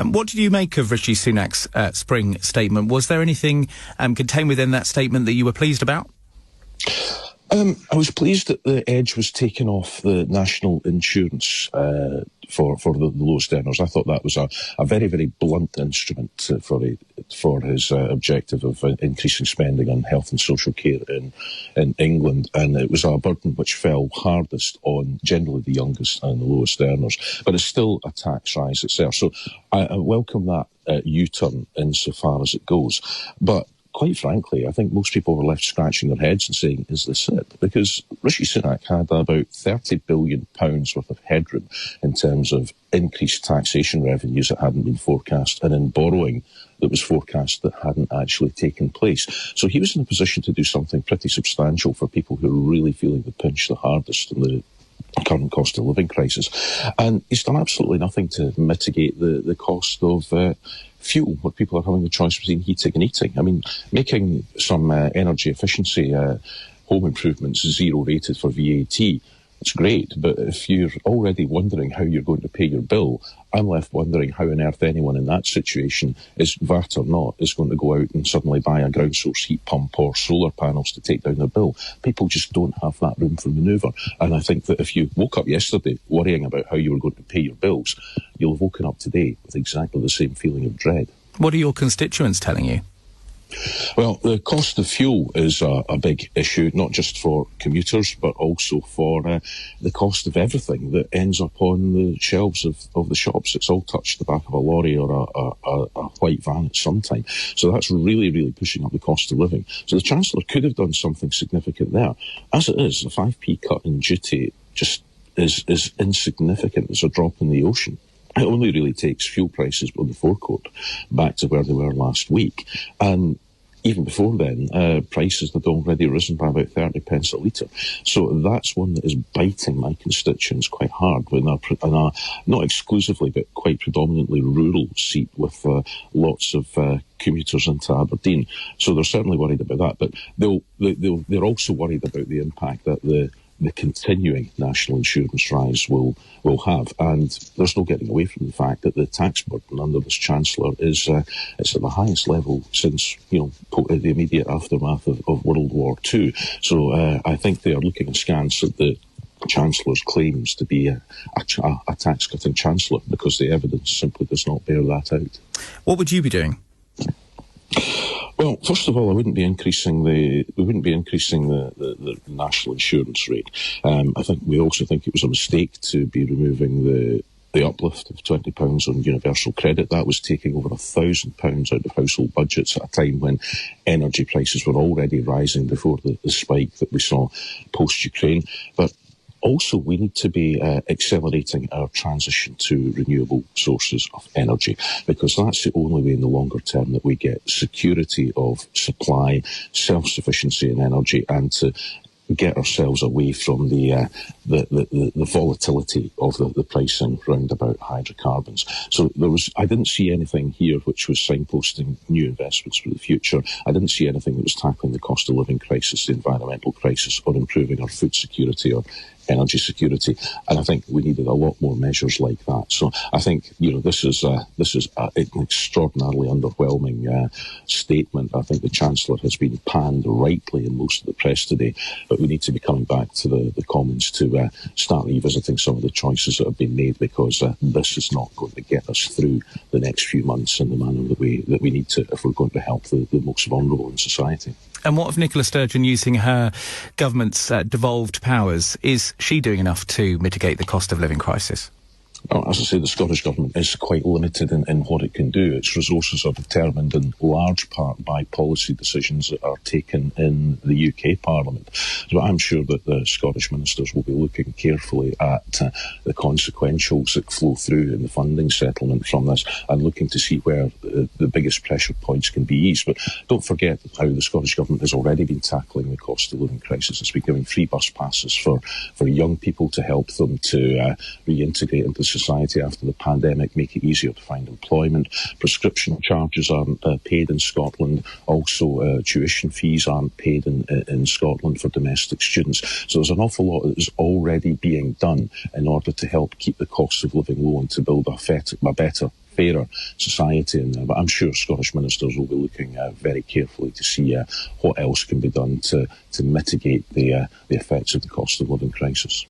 What did you make of Rishi Sunak's spring statement? Was there anything contained within that statement that you were pleased about? I was pleased that the edge was taken off the national insurance for the lowest earners. I thought that was a very, very blunt instrument for his objective of increasing spending on health and social care in England, and it was a burden which fell hardest on generally the youngest and the lowest earners. But it's still a tax rise itself, so I welcome that U-turn insofar as it goes. But quite frankly, I think most people were left scratching their heads and saying, is this it? Because Rishi Sunak had about £30 billion worth of headroom in terms of increased taxation revenues that hadn't been forecast, and in borrowing that was forecast that hadn't actually taken place. So he was in a position to do something pretty substantial for people who are really feeling the pinch the hardest in the current cost of living crisis. And he's done absolutely nothing to mitigate the cost of fuel, where people are having the choice between heating and eating. I mean, making some energy efficiency home improvements zero rated for VAT, it's great, but if you're already wondering how you're going to pay your bill, I'm left wondering how on earth anyone in that situation, is VAT or not, is going to go out and suddenly buy a ground source heat pump or solar panels to take down their bill. People just don't have that room for manoeuvre. And I think that if you woke up yesterday worrying about how you were going to pay your bills, you'll have woken up today with exactly the same feeling of dread. What are your constituents telling you? Well, the cost of fuel is a big issue, not just for commuters, but also for the cost of everything that ends up on the shelves of the shops. It's all touched the back of a lorry or a white van at some time. So that's really, really pushing up the cost of living. So the Chancellor could have done something significant there. As it is, a 5p cut in duty just is insignificant. It's a drop in the ocean. It only really takes fuel prices on the forecourt back to where they were last week. And even before then, prices had already risen by about 30 pence a litre. So that's one that is biting my constituents quite hard when they're not exclusively, but quite predominantly rural seat with lots of commuters into Aberdeen. So they're certainly worried about that. But they're also worried about the impact that the continuing national insurance rise will have, and there's no getting away from the fact that the tax burden under this Chancellor is it's at the highest level since the immediate aftermath of World War II. So I think they are looking askance at the Chancellor's claims to be a tax-cutting Chancellor, because the evidence simply does not bear that out. What would you be doing? Well, first of all, we wouldn't be increasing the national insurance rate. We also think it was a mistake to be removing the uplift of £20 on universal credit. That was taking over £1,000 out of household budgets at a time when energy prices were already rising before the spike that we saw post-Ukraine. But also, we need to be accelerating our transition to renewable sources of energy, because that's the only way in the longer term that we get security of supply, self-sufficiency in energy, and to get ourselves away from the volatility of the pricing round about hydrocarbons. So I didn't see anything here which was signposting new investments for the future. I didn't see anything that was tackling the cost of living crisis, the environmental crisis, or improving our food security or energy security. And I think we needed a lot more measures like that. So I think this is an extraordinarily underwhelming statement. I think the Chancellor has been panned rightly in most of the press today, but we need to be coming back to the Commons to start revisiting some of the choices that have been made, because this is not going to get us through the next few months in the manner that we need to, if we're going to help the most vulnerable in society. And what of Nicola Sturgeon using her government's devolved powers? Is she doing enough to mitigate the cost of living crisis? Well, as I say, the Scottish Government is quite limited in what it can do. Its resources are determined in large part by policy decisions that are taken in the UK Parliament. So I'm sure that the Scottish ministers will be looking carefully at the consequentials that flow through in the funding settlement from this, and looking to see where the biggest pressure points can be eased. But don't forget how the Scottish Government has already been tackling the cost of living crisis. It's been giving free bus passes for young people to help them to reintegrate into society after the pandemic, make it easier to find employment. Prescription charges aren't paid in Scotland. Also, tuition fees aren't paid in Scotland for domestic students. So there's an awful lot that is already being done in order to help keep the cost of living low and to build a better, fairer society in there. But I'm sure Scottish ministers will be looking very carefully to see what else can be done to mitigate the effects of the cost of living crisis.